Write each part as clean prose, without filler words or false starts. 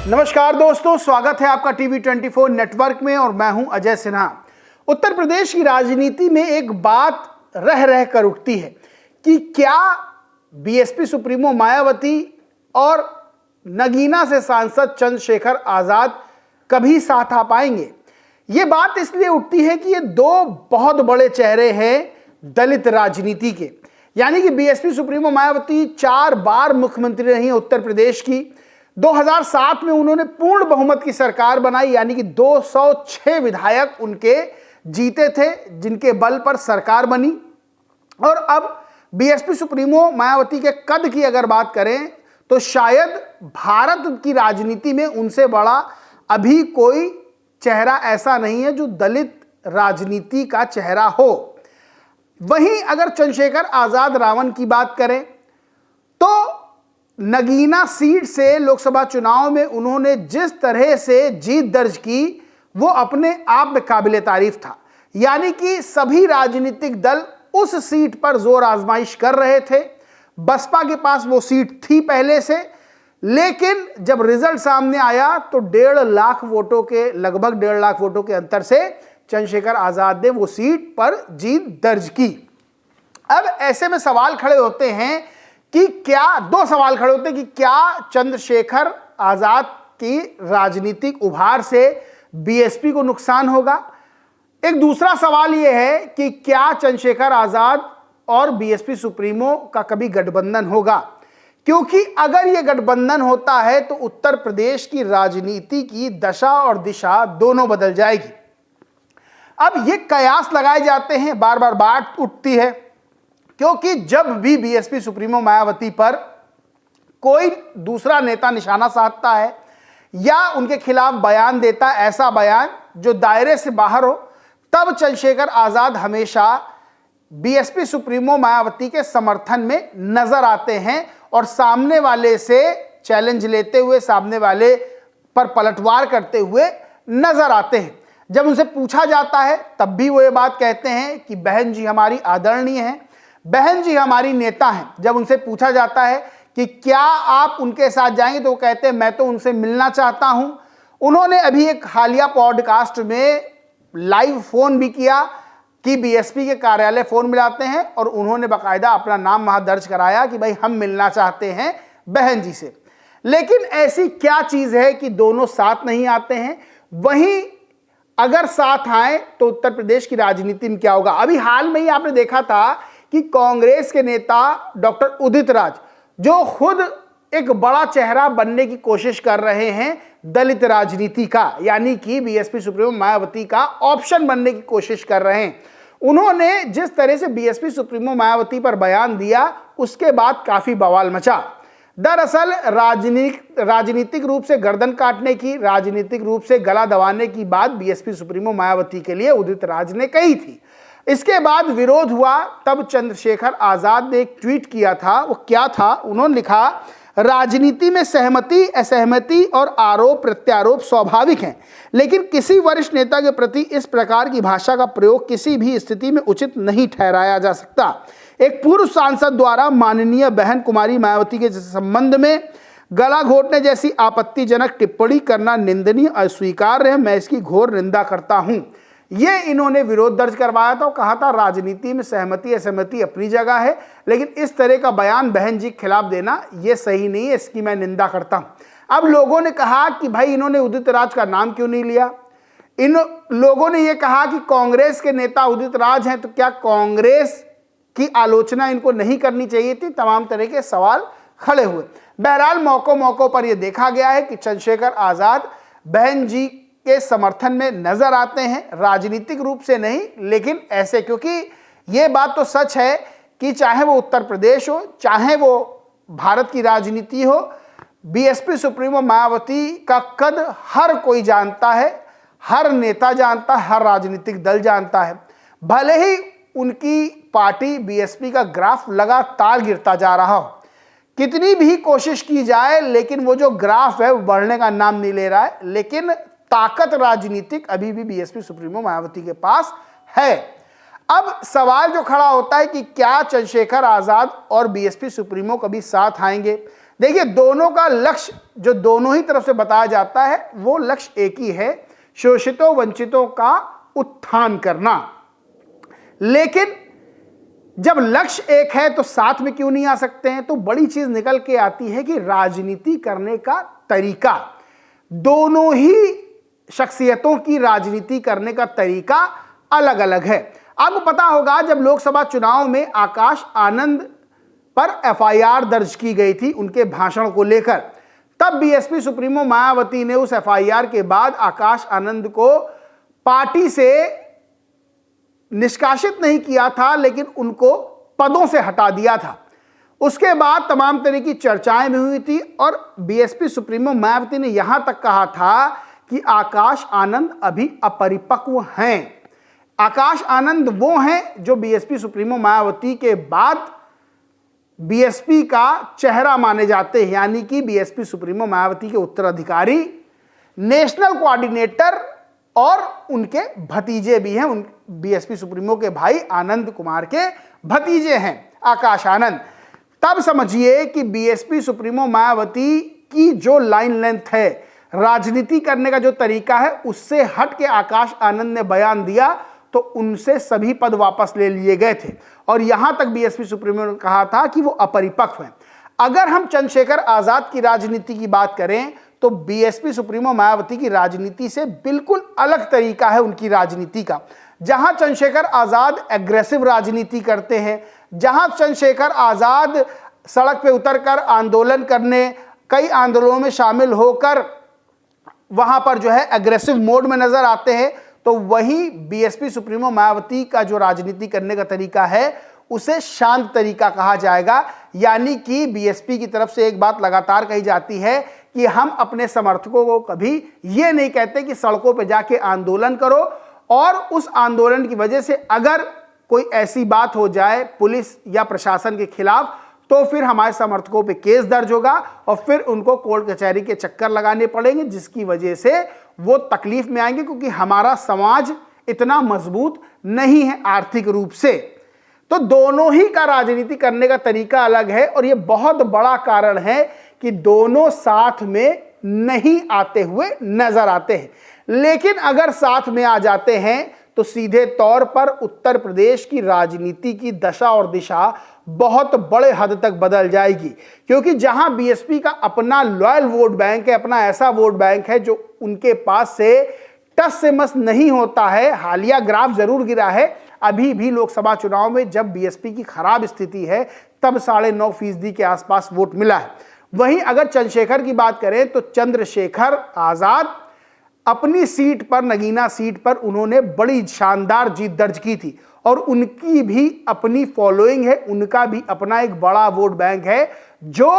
नमस्कार दोस्तों, स्वागत है आपका टीवी 24 नेटवर्क में और मैं हूं अजय सिन्हा। उत्तर प्रदेश की राजनीति में एक बात रह रह कर उठती है कि क्या बीएसपी सुप्रीमो मायावती और नगीना से सांसद चंद्रशेखर आजाद कभी साथ आ पाएंगे। ये बात इसलिए उठती है कि ये दो बहुत बड़े चेहरे हैं दलित राजनीति के। यानी कि बीएसपी सुप्रीमो मायावती 4 बार मुख्यमंत्री रही उत्तर प्रदेश की। 2007 में उन्होंने पूर्ण बहुमत की सरकार बनाई, यानी कि 206 विधायक उनके जीते थे जिनके बल पर सरकार बनी। और अब बीएसपी सुप्रीमो मायावती के कद की अगर बात करें तो शायद भारत की राजनीति में उनसे बड़ा अभी कोई चेहरा ऐसा नहीं है जो दलित राजनीति का चेहरा हो। वहीं अगर चंद्रशेखर आजाद रावण की बात करें तो नगीना सीट से लोकसभा चुनाव में उन्होंने जिस तरह से जीत दर्ज की वो अपने आप में काबिले तारीफ था। यानी कि सभी राजनीतिक दल उस सीट पर जोर आजमाइश कर रहे थे। बसपा के पास वो सीट थी पहले से, लेकिन जब रिजल्ट सामने आया तो लगभग 1.5 लाख वोटों के अंतर से चंद्रशेखर आजाद ने वो सीट पर जीत दर्ज की। अब ऐसे में सवाल खड़े होते हैं कि दो सवाल खड़े होते हैं कि क्या चंद्रशेखर आजाद की राजनीतिक उभार से बीएसपी को नुकसान होगा। एक दूसरा सवाल यह है कि क्या चंद्रशेखर आजाद और बीएसपी सुप्रीमो का कभी गठबंधन होगा, क्योंकि अगर यह गठबंधन होता है तो उत्तर प्रदेश की राजनीति की दशा और दिशा दोनों बदल जाएगी। अब ये कयास लगाए जाते हैं, बार बार बात उठती है, क्योंकि जब भी बीएसपी सुप्रीमो मायावती पर कोई दूसरा नेता निशाना साधता है या उनके खिलाफ बयान देता है, ऐसा बयान जो दायरे से बाहर हो, तब चंद्रशेखर आजाद हमेशा बीएसपी सुप्रीमो मायावती के समर्थन में नजर आते हैं और सामने वाले से चैलेंज लेते हुए, सामने वाले पर पलटवार करते हुए नजर आते हैं। जब उनसे पूछा जाता है तब भी वो ये बात कहते हैं कि बहन जी हमारी आदरणीय हैं, बहन जी हमारी नेता हैं। जब उनसे पूछा जाता है कि क्या आप उनके साथ जाएंगे तो वो कहते हैं मैं तो उनसे मिलना चाहता हूं। उन्होंने अभी एक हालिया पॉडकास्ट में लाइव फोन भी किया कि बीएसपी के कार्यालय फोन मिलाते हैं और उन्होंने बाकायदा अपना नाम वहां दर्ज कराया कि भाई हम मिलना चाहते हैं बहन जी से। लेकिन ऐसी क्या चीज है कि दोनों साथ नहीं आते हैं। वहीं अगर साथ आए तो उत्तर प्रदेश की राजनीति में क्या होगा। अभी हाल में ही आपने देखा था कि कांग्रेस के नेता डॉक्टर उदित राज, जो खुद एक बड़ा चेहरा बनने की कोशिश कर रहे हैं दलित राजनीति का, यानी कि बीएसपी सुप्रीमो मायावती का ऑप्शन बनने की कोशिश कर रहे हैं, उन्होंने जिस तरह से बीएसपी सुप्रीमो मायावती पर बयान दिया उसके बाद काफी बवाल मचा। दरअसल राजनीतिक रूप से गर्दन काटने की, राजनीतिक रूप से गला दबाने की बात बीएसपी सुप्रीमो मायावती के लिए उदित राज ने कही थी। इसके बाद विरोध हुआ, तब चंद्रशेखर आजाद ने एक ट्वीट किया था। वो क्या था, उन्होंने लिखा, राजनीति में सहमति, असहमति और आरोप प्रत्यारोप स्वाभाविक हैं, लेकिन किसी वरिष्ठ नेता के प्रति इस प्रकार की भाषा का प्रयोग किसी भी स्थिति में उचित नहीं ठहराया जा सकता। एक पूर्व सांसद द्वारा माननीय बहन कुमारी मायावती के संबंध में गला घोटने जैसी आपत्तिजनक टिप्पणी करना निंदनीय, अस्वीकार्य है। मैं इसकी घोर निंदा करता हूं। ये इन्होंने विरोध दर्ज करवाया था और कहा था राजनीति में सहमति असहमति अपनी जगह है, लेकिन इस तरह का बयान बहन जी के खिलाफ देना ये सही नहीं है, इसकी मैं निंदा करता हूं। अब लोगों ने कहा कि भाई इन्होंने उदित राज का नाम क्यों नहीं लिया। इन लोगों ने यह कहा कि कांग्रेस के नेता उदित राज हैं, तो क्या कांग्रेस की आलोचना इनको नहीं करनी चाहिए थी। तमाम तरह के सवाल खड़े हुए। बहरहाल मौकों पर यह देखा गया है कि चंद्रशेखर आजाद बहन जी के समर्थन में नजर आते हैं, राजनीतिक रूप से नहीं लेकिन ऐसे, क्योंकि यह बात तो सच है कि चाहे वो उत्तर प्रदेश हो, चाहे वो भारत की राजनीति हो, बीएसपी सुप्रीमो मायावती का कद हर कोई जानता है, हर नेता जानता है, हर राजनीतिक दल जानता है। भले ही उनकी पार्टी बीएसपी का ग्राफ लगातार गिरता जा रहा हो, कितनी भी कोशिश की जाए, लेकिन वो जो ग्राफ है वो बढ़ने का नाम नहीं ले रहा है। लेकिन ताकत राजनीतिक अभी भी बीएसपी सुप्रीमो मायावती के पास है। अब सवाल जो खड़ा होता है कि क्या चंद्रशेखर आजाद और बीएसपी सुप्रीमो कभी साथ आएंगे। देखिए, दोनों का लक्ष्य जो दोनों ही तरफ से बताया जाता है वो लक्ष्य एक ही है, शोषितों वंचितों का उत्थान करना। लेकिन जब लक्ष्य एक है तो साथ में क्यों नहीं आ सकते हैं? तो बड़ी चीज निकल के आती है कि राजनीति करने का तरीका, दोनों ही शख्सियतों की राजनीति करने का तरीका अलग अलग है। आपको पता होगा जब लोकसभा चुनाव में आकाश आनंद पर एफआईआर दर्ज की गई थी उनके भाषण को लेकर, तब बीएसपी सुप्रीमो मायावती ने उस एफआईआर के बाद आकाश आनंद को पार्टी से निष्कासित नहीं किया था, लेकिन उनको पदों से हटा दिया था। उसके बाद तमाम तरह की चर्चाएं भी हुई थी और बीएसपी सुप्रीमो मायावती ने यहां तक कहा था कि आकाश आनंद अभी अपरिपक्व हैं। आकाश आनंद वो हैं जो बीएसपी सुप्रीमो मायावती के बाद बीएसपी का चेहरा माने जाते हैं, यानी कि बीएसपी सुप्रीमो मायावती के उत्तराधिकारी, नेशनल कोऑर्डिनेटर और उनके भतीजे भी हैं। उन बीएसपी सुप्रीमो के भाई आनंद कुमार के भतीजे हैं आकाश आनंद। तब समझिए कि बीएसपी सुप्रीमो मायावती की जो लाइन लेंथ है, राजनीति करने का जो तरीका है, उससे हट के आकाश आनंद ने बयान दिया तो उनसे सभी पद वापस ले लिए गए थे और यहां तक बीएसपी सुप्रीमो ने कहा था कि वो अपरिपक्व हैं। अगर हम चंद्रशेखर आजाद की राजनीति की बात करें तो बीएसपी सुप्रीमो मायावती की राजनीति से बिल्कुल अलग तरीका है उनकी राजनीति का। जहां चंद्रशेखर आजाद एग्रेसिव राजनीति करते हैं, जहां चंद्रशेखर आजाद सड़क पे उतरकर आंदोलन करने, कई आंदोलनों में शामिल होकर वहां पर जो है एग्रेसिव मोड में नजर आते हैं, तो वही बीएसपी सुप्रीमो मायावती का जो राजनीति करने का तरीका है उसे शांत तरीका कहा जाएगा। यानी कि बीएसपी की तरफ से एक बात लगातार कही जाती है कि हम अपने समर्थकों को कभी ये नहीं कहते कि सड़कों पर जाके आंदोलन करो, और उस आंदोलन की वजह से अगर कोई ऐसी बात हो जाए पुलिस या प्रशासन के खिलाफ तो फिर हमारे समर्थकों पे केस दर्ज होगा और फिर उनको कोर्ट कचहरी के चक्कर लगाने पड़ेंगे, जिसकी वजह से वो तकलीफ में आएंगे, क्योंकि हमारा समाज इतना मजबूत नहीं है आर्थिक रूप से। तो दोनों ही का राजनीति करने का तरीका अलग है और ये बहुत बड़ा कारण है कि दोनों साथ में नहीं आते हुए नजर आते हैं। लेकिन अगर साथ में आ जाते हैं तो सीधे तौर पर उत्तर प्रदेश की राजनीति की दशा और दिशा बहुत बड़े हद तक बदल जाएगी, क्योंकि जहां बीएसपी का अपना लॉयल वोट बैंक है, अपना ऐसा वोट बैंक है जो उनके पास से टस से मस नहीं होता है। हालिया ग्राफ जरूर गिरा है, अभी भी लोकसभा चुनाव में जब बीएसपी की खराब स्थिति है तब 9.5% के आसपास वोट मिला है। वहीं अगर चंद्रशेखर की बात करें तो चंद्रशेखर आजाद अपनी सीट पर, नगीना सीट पर उन्होंने बड़ी शानदार जीत दर्ज की थी और उनकी भी अपनी फॉलोइंग है, उनका भी अपना एक बड़ा वोट बैंक है जो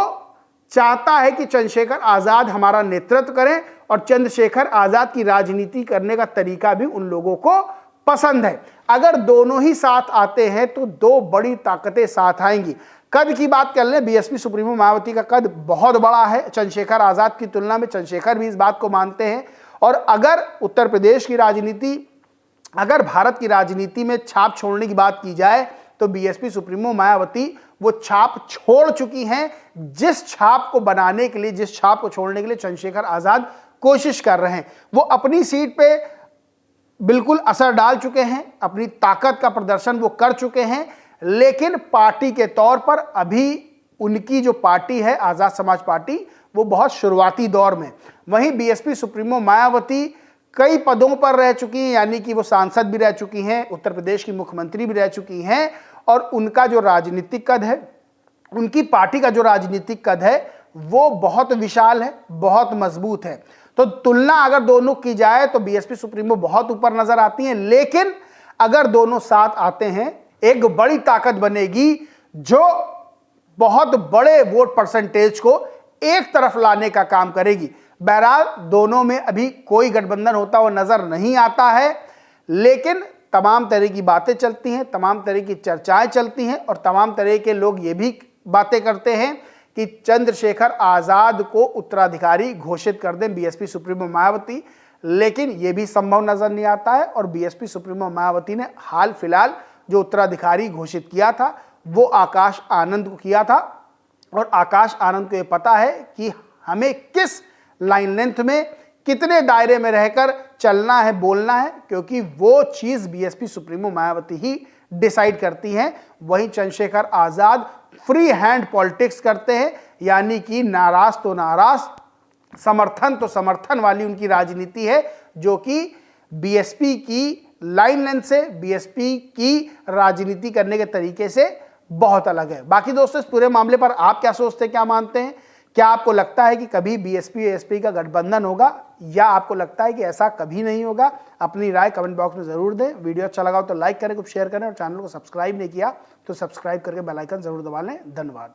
चाहता है कि चंद्रशेखर आजाद हमारा नेतृत्व करें और चंद्रशेखर आजाद की राजनीति करने का तरीका भी उन लोगों को पसंद है। अगर दोनों ही साथ आते हैं तो दो बड़ी ताकतें साथ आएंगी। कद की बात कर लें, बीएसपी सुप्रीमो मायावती का कद बहुत बड़ा है चंद्रशेखर आजाद की तुलना में, चंद्रशेखर भी इस बात को मानते हैं। और अगर उत्तर प्रदेश की राजनीति, अगर भारत की राजनीति में छाप छोड़ने की बात की जाए तो बीएसपी सुप्रीमो मायावती वो छाप छोड़ चुकी हैं जिस छाप को बनाने के लिए, जिस छाप को छोड़ने के लिए चंद्रशेखर आजाद कोशिश कर रहे हैं। वो अपनी सीट पे बिल्कुल असर डाल चुके हैं, अपनी ताकत का प्रदर्शन वो कर चुके हैं, लेकिन पार्टी के तौर पर अभी उनकी जो पार्टी है आजाद समाज पार्टी वो बहुत शुरुआती दौर में। वहीं बीएसपी सुप्रीमो मायावती कई पदों पर रह चुकी हैं, यानी कि वो सांसद भी रह चुकी हैं, उत्तर प्रदेश की मुख्यमंत्री भी रह चुकी हैं, और उनका जो राजनीतिक कद है, उनकी पार्टी का जो राजनीतिक कद है वो बहुत विशाल है, बहुत मजबूत है। तो तुलना अगर दोनों की जाए तो बीएसपी सुप्रीमो बहुत ऊपर नजर आती हैं, लेकिन अगर दोनों साथ आते हैं एक बड़ी ताकत बनेगी जो बहुत बड़े वोट परसेंटेज को एक तरफ लाने का काम करेगी। बहरहाल दोनों में अभी कोई गठबंधन होता हुआ नजर नहीं आता है, लेकिन तमाम तरह की बातें चलती हैं, तमाम तरह की चर्चाएं चलती हैं और तमाम तरह के लोग ये भी बातें करते हैं कि चंद्रशेखर आजाद को उत्तराधिकारी घोषित कर दें बीएसपी सुप्रीमो मायावती, लेकिन ये भी संभव नजर नहीं आता है। और बीएसपी सुप्रीमो मायावती ने हाल फिलहाल जो उत्तराधिकारी घोषित किया था वो आकाश आनंद को किया था, और आकाश आनंद को ये पता है कि हमें किस लाइन लेंथ में कितने दायरे में रहकर चलना है, बोलना है, क्योंकि वो चीज बीएसपी सुप्रीमो मायावती ही डिसाइड करती हैं। वहीं Chandrashekhar Azad free hand politics करते हैं, यानी कि नाराज तो नाराज, समर्थन तो समर्थन वाली उनकी राजनीति है, जो कि बीएसपी की लाइन लेंथ से, बीएसपी की राजनीति करने के तरीके से बहुत अलग है। बाकी दोस्तों, इस पूरे मामले पर आप क्या सोचते हैं, क्या मानते हैं? क्या आपको लगता है कि कभी बीएसपी एसपी का गठबंधन होगा, या आपको लगता है कि ऐसा कभी नहीं होगा? अपनी राय कमेंट बॉक्स में जरूर दें। वीडियो अच्छा लगा हो तो लाइक करें, कुछ शेयर करें, और चैनल को सब्सक्राइब नहीं किया तो सब्सक्राइब करके बेल आइकन जरूर दबा लें। धन्यवाद।